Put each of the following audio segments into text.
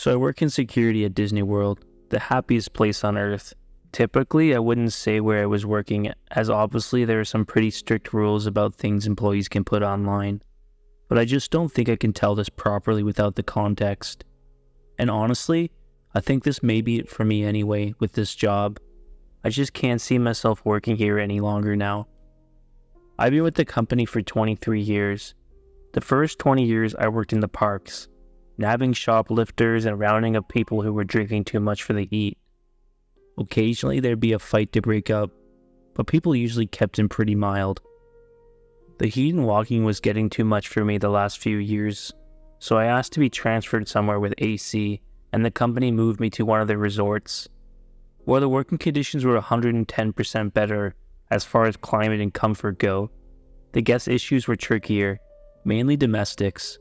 So I work in security at Disney World, the happiest place on earth. Typically, I wouldn't say where I was working, as obviously there are some pretty strict rules about things employees can put online. But I just don't think I can tell this properly without the context. And honestly, I think this may be it for me anyway with this job. I just can't see myself working here any longer now. I've been with the company for 23 years. The first 20 years I worked in the parks, nabbing shoplifters and rounding up people who were drinking too much for the heat. Occasionally there'd be a fight to break up, but people usually kept him pretty mild. The heat and walking was getting too much for me the last few years, so I asked to be transferred somewhere with AC, and the company moved me to one of their resorts. While the working conditions were 110% better as far as climate and comfort go, the guest issues were trickier, mainly domestics.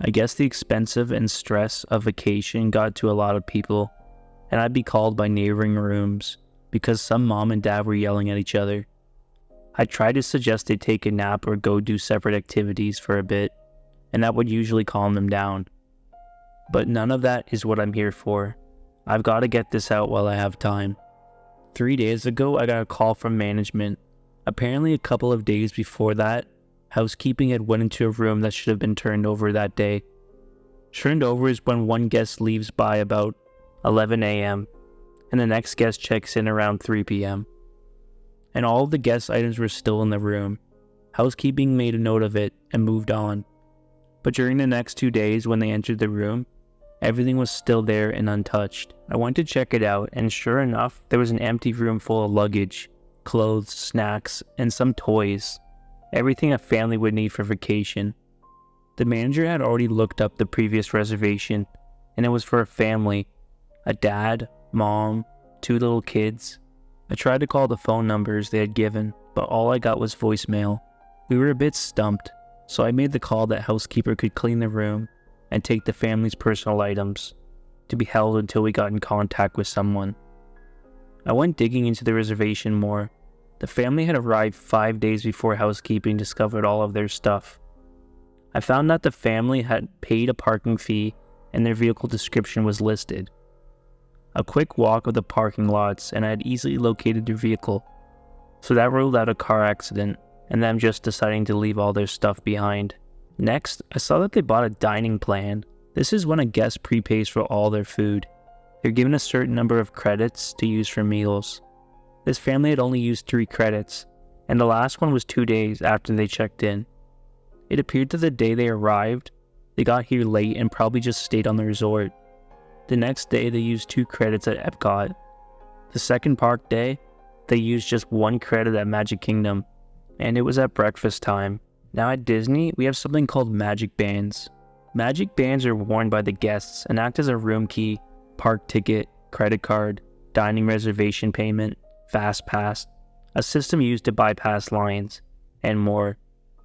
I guess the expensive and stress of vacation got to a lot of people, and I'd be called by neighboring rooms because some mom and dad were yelling at each other. I tried to suggest they take a nap or go do separate activities for a bit, and that would usually calm them down. But none of that is what I'm here for. I've got to get this out while I have time. 3 days ago, I got a call from management. Apparently a couple of days before that, housekeeping had went into a room that should have been turned over that day. Turned over is when one guest leaves by about 11 a.m. and the next guest checks in around 3 p.m. And all of the guest items were still in the room. Housekeeping made a note of it and moved on. But during the next 2 days when they entered the room, everything was still there and untouched. I went to check it out, and sure enough, there was an empty room full of luggage, clothes, snacks, and some toys. Everything a family would need for vacation. The manager had already looked up the previous reservation, and it was for a family. A dad, mom, 2 little kids. I tried to call the phone numbers they had given, but all I got was voicemail. We were a bit stumped, so I made the call that housekeeper could clean the room and take the family's personal items, to be held until we got in contact with someone. I went digging into the reservation more. The family had arrived 5 days before housekeeping discovered all of their stuff. I found that the family had paid a parking fee and their vehicle description was listed. A quick walk of the parking lots and I had easily located their vehicle, so that ruled out a car accident and them just deciding to leave all their stuff behind. Next, I saw that they bought a dining plan. This is when a guest prepays for all their food. They're given a certain number of credits to use for meals. This family had only used 3 credits, and the last one was 2 days after they checked in. It appeared that the day they arrived, they got here late and probably just stayed on the resort. The next day, they used 2 credits at Epcot. The second park day, they used just 1 credit at Magic Kingdom, and it was at breakfast time. Now at Disney, we have something called Magic Bands. Magic Bands are worn by the guests and act as a room key, park ticket, credit card, dining reservation payment, fast pass, a system used to bypass lines, and more.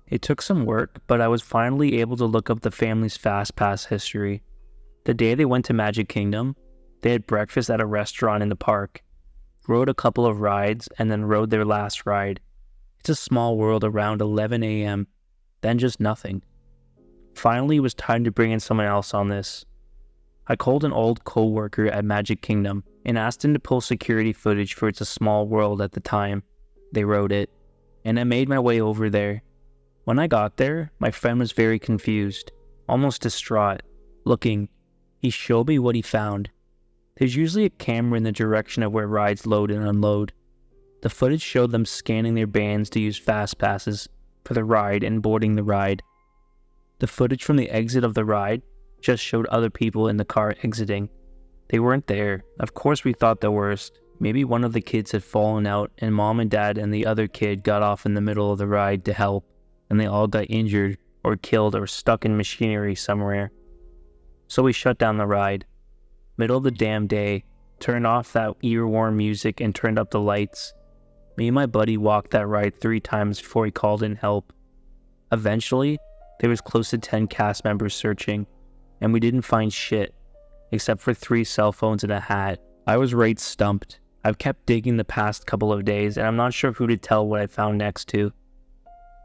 It took some work, but I was finally able to look up the family's fast pass history. The day they went to Magic Kingdom, they had breakfast at a restaurant in the park, rode a couple of rides, and then rode their last ride. It's a small world around 11 a.m., then just nothing. Finally, it was time to bring in someone else on this. I called an old co-worker at Magic Kingdom and asked him to pull security footage for It's a Small World at the time. They wrote it, and I made my way over there. When I got there, my friend was very confused, almost distraught, looking. He showed me what he found. There's usually a camera in the direction of where rides load and unload. The footage showed them scanning their bands to use fast passes for the ride and boarding the ride. The footage from the exit of the ride just showed other people in the car exiting. They weren't there. Of course we thought the worst. Maybe one of the kids had fallen out and mom and dad and the other kid got off in the middle of the ride to help, and they all got injured or killed or stuck in machinery somewhere. So we shut down the ride. Middle of the damn day, turned off that ear-warm music and turned up the lights. Me and my buddy walked that ride 3 times before he called in help. Eventually, there was close to 10 cast members searching, and we didn't find shit, except for 3 cell phones and a hat. I was right stumped. I've kept digging the past couple of days, and I'm not sure who to tell what I found next to.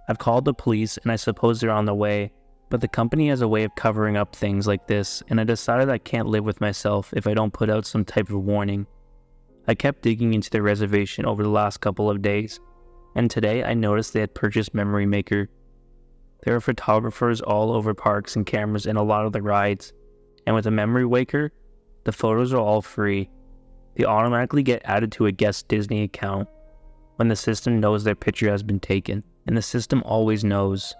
I've called the police, and I suppose they're on the way, But the company has a way of covering up things like this, and I decided I can't live with myself if I don't put out some type of warning. I kept digging into their reservation over the last couple of days, and today I noticed they had purchased Memory Maker. There are photographers all over parks and cameras in a lot of the rides, and with a Memory Maker, the photos are all free. They automatically get added to a guest Disney account when the system knows their picture has been taken, and the system always knows.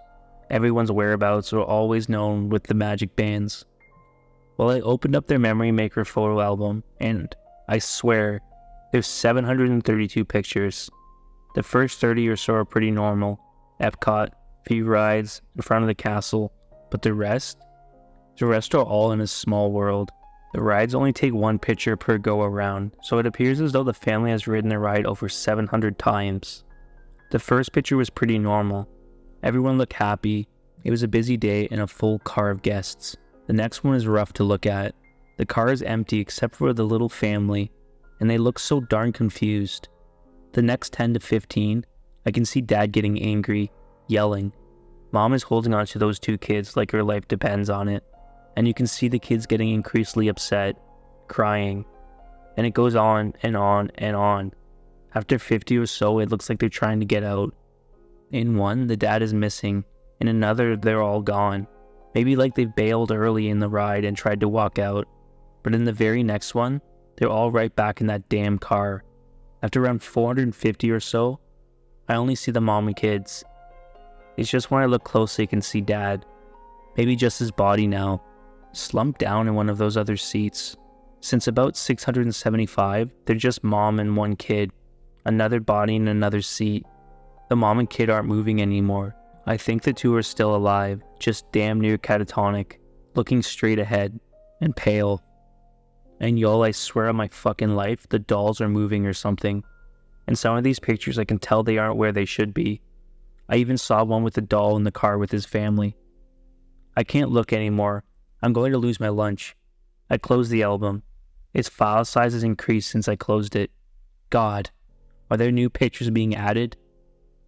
Everyone's whereabouts are always known with the magic bands. Well, I opened up their Memory Maker photo album, and I swear, there's 732 pictures. The first 30 or so are pretty normal. Epcot, few rides, in front of the castle, but the rest are all in a small world. The rides only take one picture per go around, so it appears as though the family has ridden the ride over 700 times. The first picture was pretty normal. Everyone looked happy. It was a busy day and a full car of guests. The next one is rough to look at. The car is empty except for the little family, and they look so darn confused. The next 10 to 15, I can see Dad getting angry, yelling. Mom is holding on to those two kids like her life depends on it, and you can see the kids getting increasingly upset, crying, and it goes on and on and on. After 50 or so, it looks like they're trying to get out. In one, the dad is missing. In another, they're all gone. Maybe like they bailed early in the ride and tried to walk out. But in the very next one, they're all right back in that damn car. After around 450 or so, I only see the mom and kids. It's just when I look closely I can see Dad. Maybe just his body now, slumped down in one of those other seats. Since about 675, they're just mom and one kid. Another body in another seat. The mom and kid aren't moving anymore. I think the two are still alive, just damn near catatonic, looking straight ahead, and pale. And y'all, I swear on my fucking life, the dolls are moving or something. In some of these pictures, I can tell they aren't where they should be. I even saw one with a doll in the car with his family. I can't look anymore. I'm going to lose my lunch. I closed the album. Its file size has increased since I closed it. God, are there new pictures being added?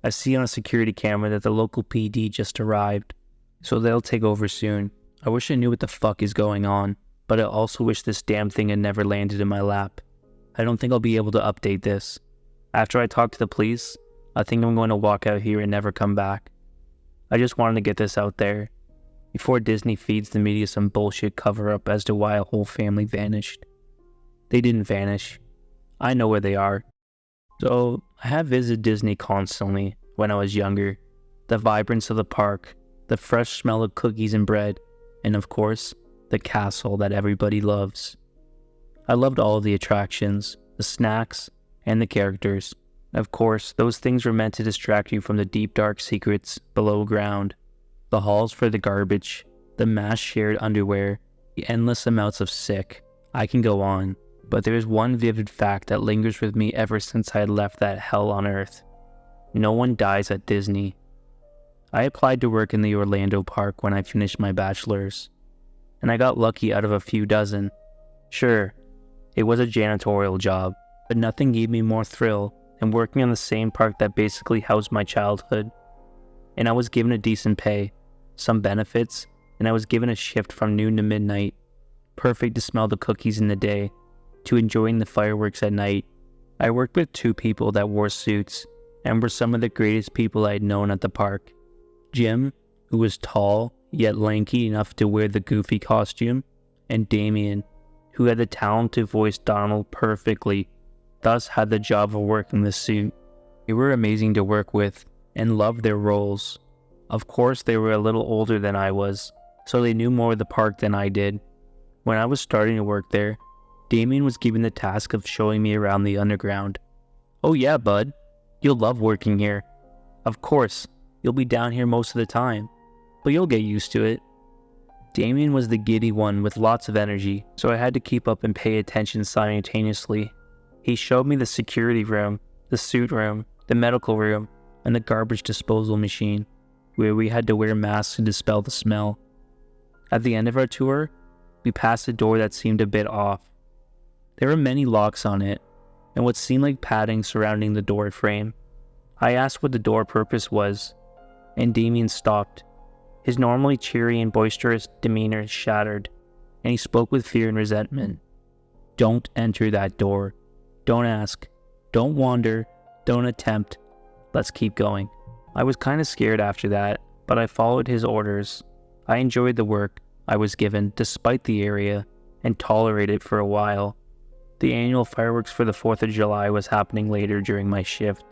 I see on a security camera that the local PD just arrived, so they'll take over soon. I wish I knew what the fuck is going on, but I also wish this damn thing had never landed in my lap. I don't think I'll be able to update this. After I talk to the police, I think I'm going to walk out here and never come back. I just wanted to get this out there, before Disney feeds the media some bullshit cover-up as to why a whole family vanished. They didn't vanish. I know where they are. So, I have visited Disney constantly when I was younger. The vibrance of the park, the fresh smell of cookies and bread, and of course, the castle that everybody loves. I loved all of the attractions, the snacks, and the characters. Of course, those things were meant to distract you from the deep dark secrets below ground. The halls for the garbage, the mass shared underwear, the endless amounts of sick. I can go on. But there is one vivid fact that lingers with me ever since I had left that hell on earth. No one dies at Disney. I applied to work in the Orlando park when I finished my bachelor's, and I got lucky out of a few dozen. Sure, it was a janitorial job, but nothing gave me more thrill than working on the same park that basically housed my childhood. And I was given a decent pay, some benefits, and I was given a shift from noon to midnight. Perfect to smell the cookies in the day, to enjoying the fireworks at night. I worked with two people that wore suits and were some of the greatest people I had known at the park. Jim, who was tall yet lanky enough to wear the goofy costume, and Damien, who had the talent to voice Donald perfectly, thus had the job of working the suit. They were amazing to work with and loved their roles. Of course, they were a little older than I was, so they knew more of the park than I did. When I was starting to work there, Damien was given the task of showing me around the underground. "Oh yeah, bud. You'll love working here. Of course, you'll be down here most of the time, but you'll get used to it." Damien was the giddy one with lots of energy, so I had to keep up and pay attention simultaneously. He showed me the security room, the suit room, the medical room, and the garbage disposal machine, where we had to wear masks to dispel the smell. At the end of our tour, we passed a door that seemed a bit off. There were many locks on it, and what seemed like padding surrounding the door frame. I asked what the door purpose was, and Damien stopped. His normally cheery and boisterous demeanor shattered, and he spoke with fear and resentment. "Don't enter that door. Don't ask. Don't wander. Don't attempt. Let's keep going." I was kind of scared after that, but I followed his orders. I enjoyed the work I was given despite the area and tolerated it for a while. The annual fireworks for the 4th of July was happening later during my shift,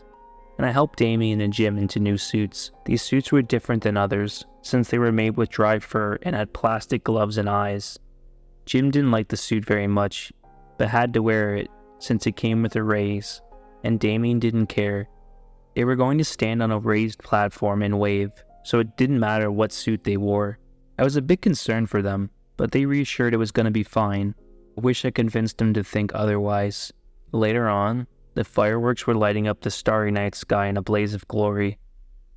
and I helped Damien and Jim into new suits. These suits were different than others, since they were made with dry fur and had plastic gloves and eyes. Jim didn't like the suit very much, but had to wear it since it came with a raise, and Damien didn't care. They were going to stand on a raised platform and wave, so it didn't matter what suit they wore. I was a bit concerned for them, but they reassured it was going to be fine. I wish I convinced them to think otherwise. Later on, the fireworks were lighting up the starry night sky in a blaze of glory.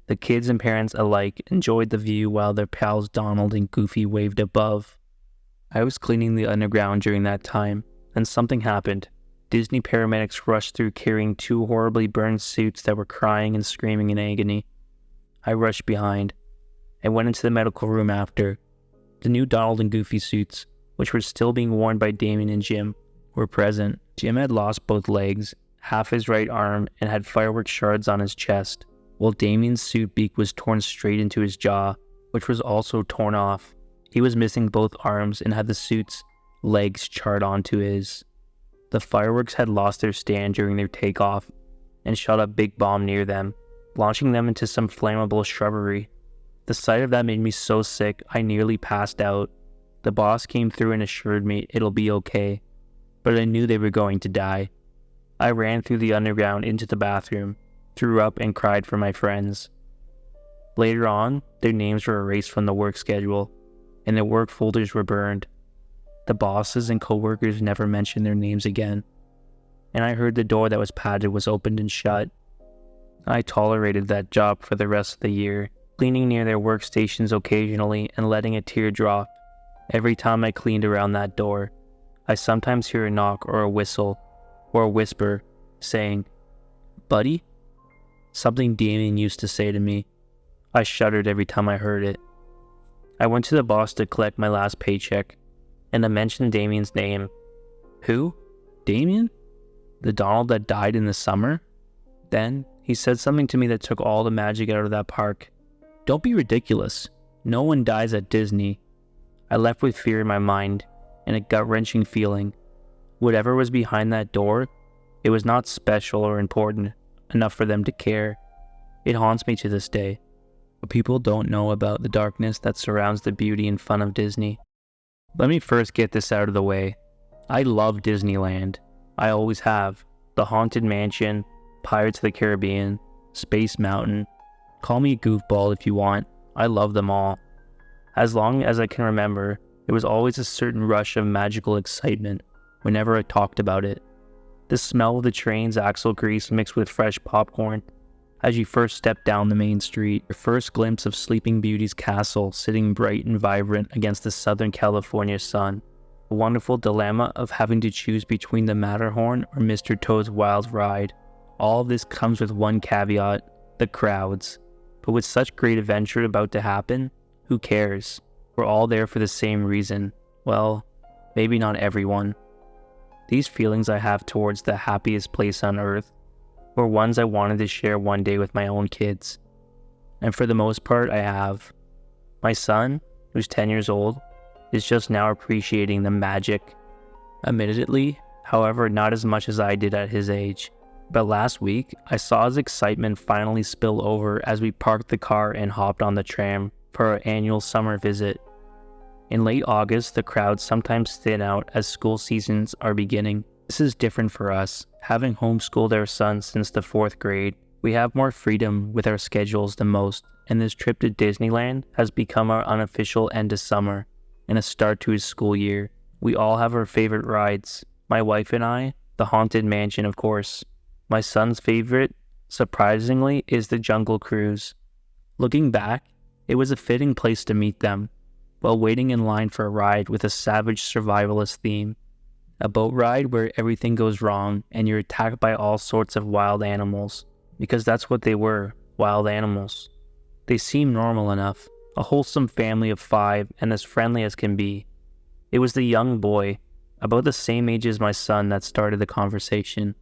The kids and parents alike enjoyed the view while their pals Donald and Goofy waved above. I was cleaning the underground during that time, and something happened. Disney paramedics rushed through carrying 2 horribly burned suits that were crying and screaming in agony. I rushed behind and went into the medical room after. The new Donald and Goofy suits, which were still being worn by Damien and Jim, were present. Jim had lost both legs, half his right arm, and had firework shards on his chest, while Damien's suit beak was torn straight into his jaw, which was also torn off. He was missing both arms and had the suit's legs charred onto his. The fireworks had lost their stand during their takeoff and shot a big bomb near them, launching them into some flammable shrubbery. The sight of that made me so sick I nearly passed out. The boss came through and assured me it'll be okay, but I knew they were going to die. I ran through the underground into the bathroom, threw up and cried for my friends. Later on, their names were erased from the work schedule, and their work folders were burned. The bosses and coworkers never mentioned their names again, and I heard the door that was padded was opened and shut. I tolerated that job for the rest of the year, cleaning near their workstations occasionally and letting a tear drop. Every time I cleaned around that door, I sometimes hear a knock or a whistle, or a whisper, saying, "Buddy?" Something Damien used to say to me. I shuddered every time I heard it. I went to the boss to collect my last paycheck, and I mentioned Damien's name. "Who? Damien? The Donald that died in the summer?" Then he said something to me that took all the magic out of that park. "Don't be ridiculous. No one dies at Disney." I left with fear in my mind and a gut-wrenching feeling. Whatever was behind that door, it was not special or important enough for them to care. It haunts me to this day. But people don't know about the darkness that surrounds the beauty and fun of Disney. Let me first get this out of the way. I love Disneyland. I always have. The Haunted Mansion, Pirates of the Caribbean, Space Mountain. Call me a goofball if you want. I love them all. As long as I can remember, there was always a certain rush of magical excitement whenever I talked about it. The smell of the train's axle grease mixed with fresh popcorn as you first step down the main street, your first glimpse of Sleeping Beauty's castle sitting bright and vibrant against the Southern California sun, a wonderful dilemma of having to choose between the Matterhorn or Mr. Toad's Wild Ride. All of this comes with one caveat: the crowds. But with such great adventure about to happen, who cares? We're all there for the same reason. Well, maybe not everyone. These feelings I have towards the happiest place on earth were ones I wanted to share one day with my own kids. And for the most part, I have. My son, who's 10 years old, is just now appreciating the magic. Admittedly, however, not as much as I did at his age. But last week, I saw his excitement finally spill over as we parked the car and hopped on the tram for our annual summer visit. In late August, the crowds sometimes thin out as school seasons are beginning. This is different for us. Having homeschooled our son since the 4th grade, we have more freedom with our schedules than most, and this trip to Disneyland has become our unofficial end of summer and a start to his school year. We all have our favorite rides. My wife and I, the Haunted Mansion, of course. My son's favorite, surprisingly, is the Jungle Cruise. Looking back, it was a fitting place to meet them, while waiting in line for a ride with a savage survivalist theme. A boat ride where everything goes wrong and you're attacked by all sorts of wild animals, because that's what they were, wild animals. They seemed normal enough, a wholesome family of 5 and as friendly as can be. It was the young boy, about the same age as my son, that started the conversation.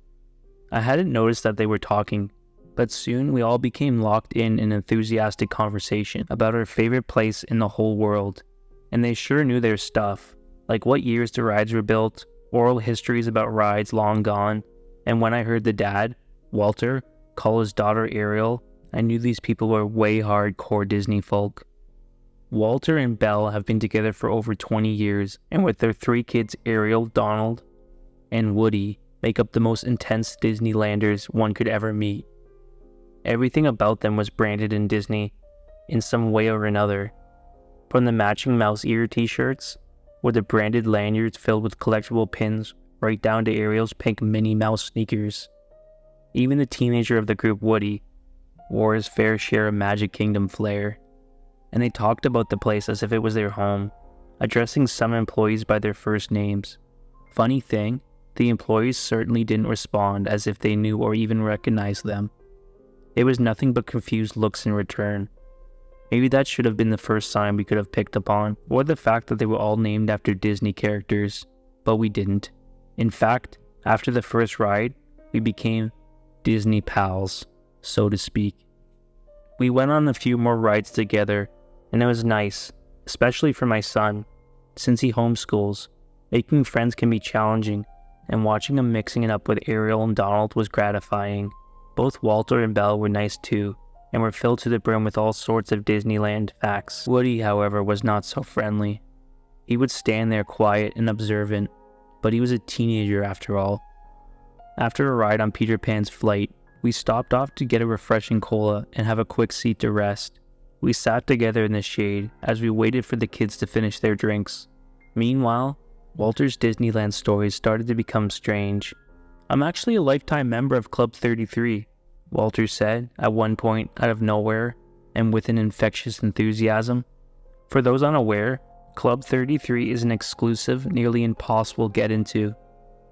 I hadn't noticed that they were talking, but soon we all became locked in an enthusiastic conversation about our favorite place in the whole world, and they sure knew their stuff, like what years the rides were built, oral histories about rides long gone, and when I heard the dad, Walter, call his daughter Ariel, I knew these people were way hardcore Disney folk. Walter and Belle have been together for over 20 years, and with their 3 kids, Ariel, Donald, and Woody, make up the most intense Disneylanders one could ever meet. Everything about them was branded in Disney, in some way or another. From the matching mouse ear t-shirts, or the branded lanyards filled with collectible pins, right down to Ariel's pink Minnie Mouse sneakers. Even the teenager of the group, Woody, wore his fair share of Magic Kingdom flair. And they talked about the place as if it was their home, addressing some employees by their first names. Funny thing, the employees certainly didn't respond as if they knew or even recognized them. It was nothing but confused looks in return. Maybe that should have been the first sign we could have picked up on, or the fact that they were all named after Disney characters, but we didn't. In fact, after the first ride, we became Disney pals, so to speak. We went on a few more rides together, and it was nice, especially for my son, since he homeschools. Making friends can be challenging, and watching him mixing it up with Ariel and Donald was gratifying. Both Walter and Belle were nice too, and were filled to the brim with all sorts of Disneyland facts. Woody, however, was not so friendly. He would stand there quiet and observant, but he was a teenager after all. After a ride on Peter Pan's flight, we stopped off to get a refreshing cola and have a quick seat to rest. We sat together in the shade as we waited for the kids to finish their drinks. Meanwhile, Walter's Disneyland stories started to become strange. "I'm actually a lifetime member of Club 33, Walter said at one point out of nowhere and with an infectious enthusiasm. For those unaware, Club 33 is an exclusive, nearly impossible get into,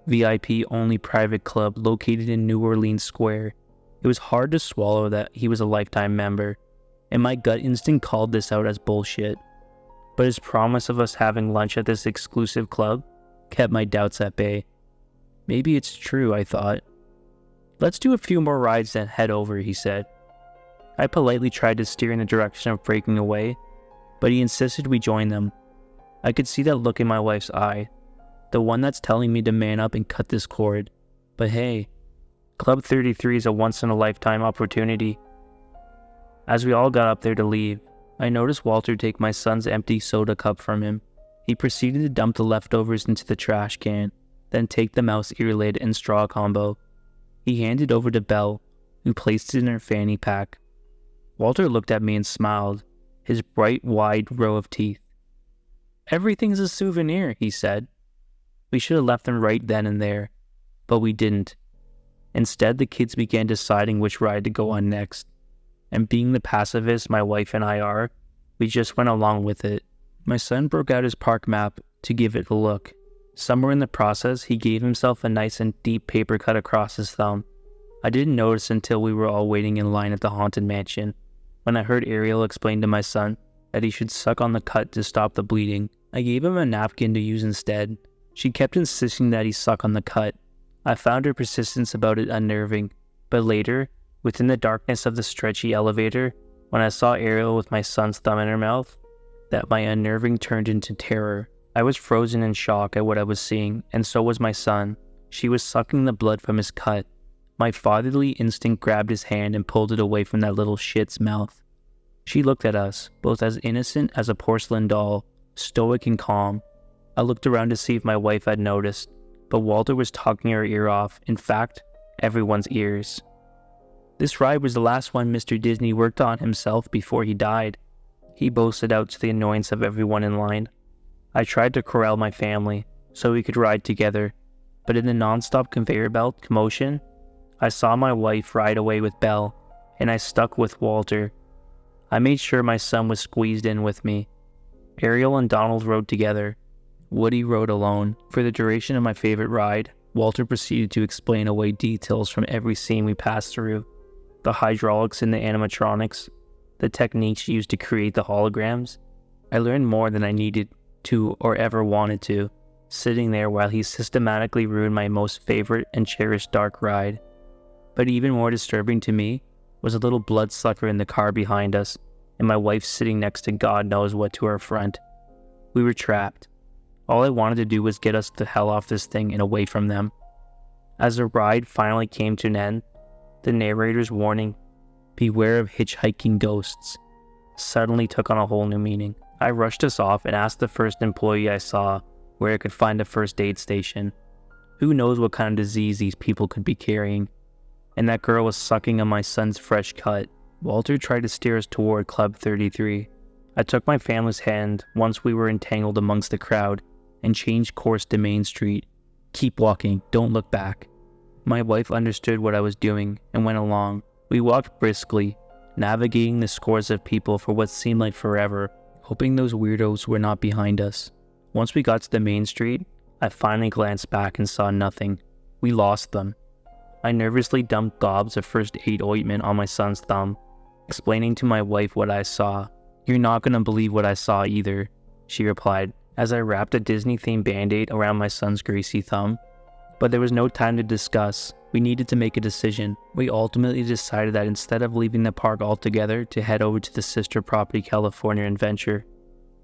VIP only private club located in New Orleans Square. It was hard to swallow that he was a lifetime member, and my gut instinct called this out as bullshit. But his promise of us having lunch at this exclusive club kept my doubts at bay. Maybe it's true, I thought. "Let's do a few more rides then head over," he said. I politely tried to steer in the direction of breaking away, but he insisted we join them. I could see that look in my wife's eye, the one that's telling me to man up and cut this cord. But hey, Club 33 is a once-in-a-lifetime opportunity. As we all got up there to leave, I noticed Walter take my son's empty soda cup from him. He proceeded to dump the leftovers into the trash can, then take the mouse ear lid and straw combo. He handed over to Belle, who placed it in her fanny pack. Walter looked at me and smiled, his bright, wide row of teeth. "Everything's a souvenir," he said. We should have left them right then and there, but we didn't. Instead, the kids began deciding which ride to go on next, and being the pacifists my wife and I are, we just went along with it. My son broke out his park map to give it a look. Somewhere in the process, he gave himself a nice and deep paper cut across his thumb. I didn't notice until we were all waiting in line at the Haunted Mansion, when I heard Ariel explain to my son that he should suck on the cut to stop the bleeding. I gave him a napkin to use instead. She kept insisting that he suck on the cut. I found her persistence about it unnerving, but later, within the darkness of the stretchy elevator, when I saw Ariel with my son's thumb in her mouth, that my unnerving turned into terror. I was frozen in shock at what I was seeing, and so was my son. She was sucking the blood from his cut. My fatherly instinct grabbed his hand and pulled it away from that little shit's mouth. She looked at us, both as innocent as a porcelain doll, stoic and calm. I looked around to see if my wife had noticed, but Walter was talking her ear off, in fact, everyone's ears. "This ride was the last one Mr. Disney worked on himself before he died," he boasted out to the annoyance of everyone in line. I tried to corral my family, so we could ride together, but in the non-stop conveyor belt commotion, I saw my wife ride away with Belle, and I stuck with Walter. I made sure my son was squeezed in with me. Ariel and Donald rode together. Woody rode alone. For the duration of my favorite ride, Walter proceeded to explain away details from every scene we passed through. The hydraulics in the animatronics, the techniques used to create the holograms. I learned more than I needed to or ever wanted to, sitting there while he systematically ruined my most favorite and cherished dark ride. But even more disturbing to me was a little bloodsucker in the car behind us, and my wife sitting next to God knows what to our front. We were trapped. All I wanted to do was get us the hell off this thing and away from them. As the ride finally came to an end, the narrator's warning, "Beware of hitchhiking ghosts," suddenly took on a whole new meaning. I rushed us off and asked the first employee I saw where I could find a first aid station. Who knows what kind of disease these people could be carrying? And that girl was sucking on my son's fresh cut. Walter tried to steer us toward Club 33. I took my family's hand once we were entangled amongst the crowd and changed course to Main Street. "Keep walking, don't look back." My wife understood what I was doing and went along. We walked briskly, navigating the scores of people for what seemed like forever, hoping those weirdos were not behind us. Once we got to the main street, I finally glanced back and saw nothing. We lost them. I nervously dumped gobs of first aid ointment on my son's thumb, explaining to my wife what I saw. "You're not going to believe what I saw either," she replied, as I wrapped a Disney-themed Band-Aid around my son's greasy thumb. But there was no time to discuss. We needed to make a decision. We ultimately decided that instead of leaving the park altogether to head over to the sister property California Adventure.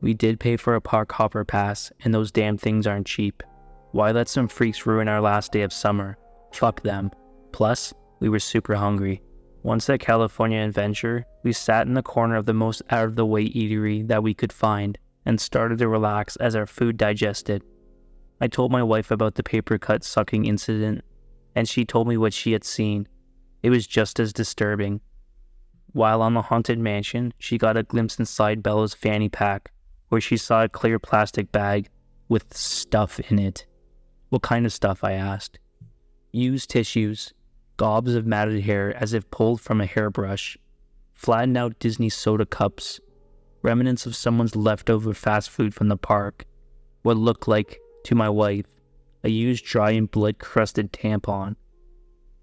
We did pay for a park hopper pass, and those damn things aren't cheap. Why let some freaks ruin our last day of summer? Fuck them. Plus, we were super hungry. Once at California Adventure, we sat in the corner of the most out-of-the-way eatery that we could find and started to relax as our food digested. I told my wife about the paper cut sucking incident, and she told me what she had seen. It was just as disturbing. While on the haunted mansion, she got a glimpse inside Bella's fanny pack, where she saw a clear plastic bag with stuff in it. "What kind of stuff?" I asked. "Used tissues, gobs of matted hair as if pulled from a hairbrush, flattened out Disney soda cups, remnants of someone's leftover fast food from the park, what looked like, to my wife, a used dry and blood-crusted tampon.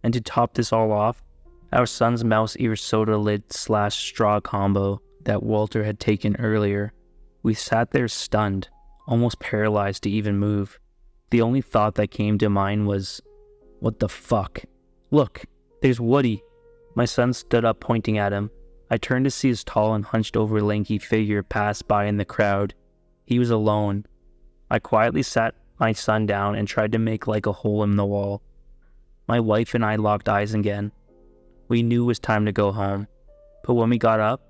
And to top this all off, our son's mouse ear soda lid / straw combo that Walter had taken earlier." We sat there stunned, almost paralyzed to even move. The only thought that came to mind was, "What the fuck? Look, there's Woody." My son stood up pointing at him. I turned to see his tall and hunched over lanky figure pass by in the crowd. He was alone. I quietly sat my son down and tried to make like a hole in the wall. My wife and I locked eyes again. We knew it was time to go home. But when we got up,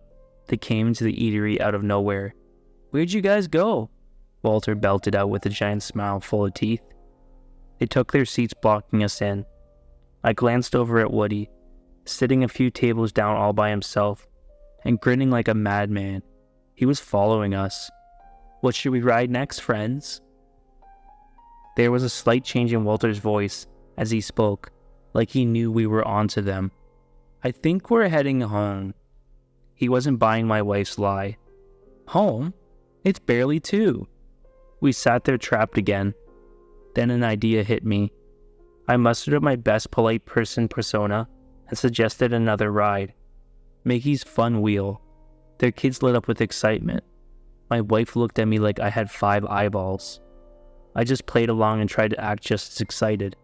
they came into the eatery out of nowhere. "Where'd you guys go?" Walter belted out with a giant smile full of teeth. They took their seats blocking us in. I glanced over at Woody, sitting a few tables down all by himself, and grinning like a madman. He was following us. "What should we ride next, friends?" There was a slight change in Walter's voice as he spoke, like he knew we were onto them. "I think we're heading home." He wasn't buying my wife's lie. "Home? It's barely 2. We sat there trapped again. Then an idea hit me. I mustered up my best polite person persona and suggested another ride. Mickey's Fun Wheel. Their kids lit up with excitement. My wife looked at me like I had 5 eyeballs. I just played along and tried to act just as excited.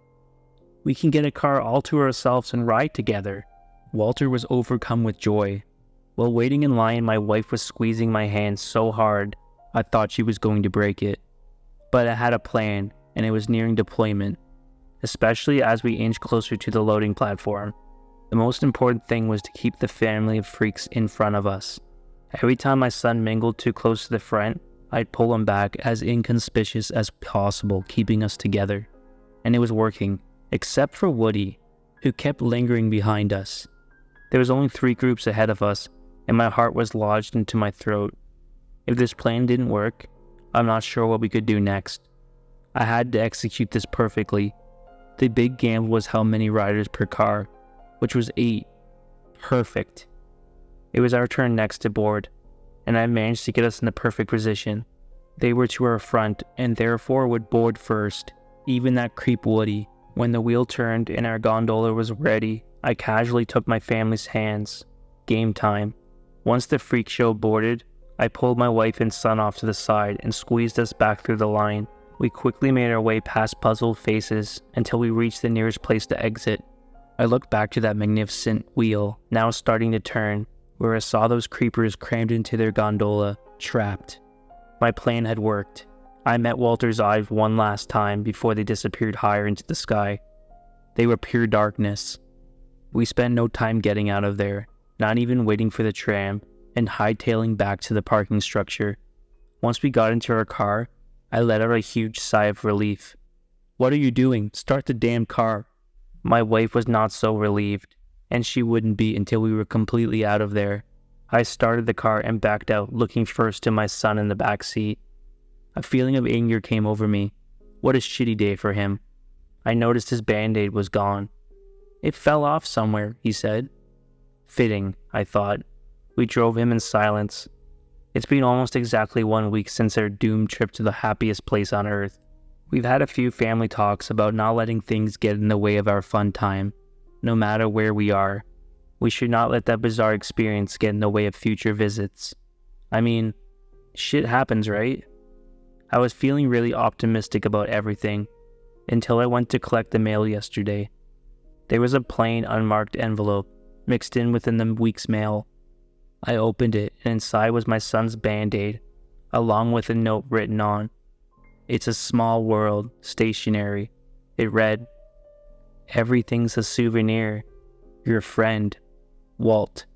"We can get a car all to ourselves and ride together." Walter was overcome with joy. While waiting in line, my wife was squeezing my hand so hard, I thought she was going to break it. But I had a plan, and it was nearing deployment, especially as we inched closer to the loading platform. The most important thing was to keep the family of freaks in front of us. Every time my son mingled too close to the front, I'd pull him back as inconspicuous as possible, keeping us together. And it was working, except for Woody, who kept lingering behind us. There was only 3 groups ahead of us, and my heart was lodged into my throat. If this plan didn't work, I'm not sure what we could do next. I had to execute this perfectly. The big gamble was how many riders per car, which was 8. Perfect. It was our turn next to board, and I managed to get us in the perfect position. They were to our front, and therefore would board first, even that creep Woody. When the wheel turned and our gondola was ready, I casually took my family's hands. Game time. Once the freak show boarded, I pulled my wife and son off to the side and squeezed us back through the line. We quickly made our way past puzzled faces until we reached the nearest place to exit. I looked back to that magnificent wheel, now starting to turn, where I saw those creepers crammed into their gondola, trapped. My plan had worked. I met Walter's eyes one last time before they disappeared higher into the sky. They were pure darkness. We spent no time getting out of there, not even waiting for the tram, and hightailing back to the parking structure. Once we got into our car, I let out a huge sigh of relief. "What are you doing? Start the damn car." My wife was not so relieved, and she wouldn't be until we were completely out of there. I started the car and backed out, looking first to my son in the back seat. A feeling of anger came over me. What a shitty day for him. I noticed his band-aid was gone. "It fell off somewhere," he said. Fitting, I thought. We drove him in silence. It's been almost exactly 1 week since our doomed trip to the happiest place on earth. We've had a few family talks about not letting things get in the way of our fun time, no matter where we are. We should not let that bizarre experience get in the way of future visits. I mean, shit happens, right? I was feeling really optimistic about everything until I went to collect the mail yesterday. There was a plain, unmarked envelope mixed in within the week's mail. I opened it, and inside was my son's band-aid, along with a note written on. "It's a small world, stationery." It read, "Everything's a souvenir. Your friend, Walt."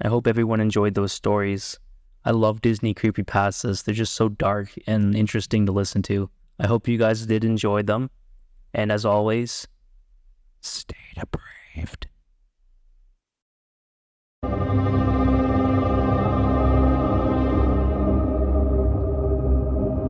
I hope everyone enjoyed those stories. I love Disney creepypastas. They're just so dark and interesting to listen to. I hope you guys did enjoy them. And as always, stay depraved.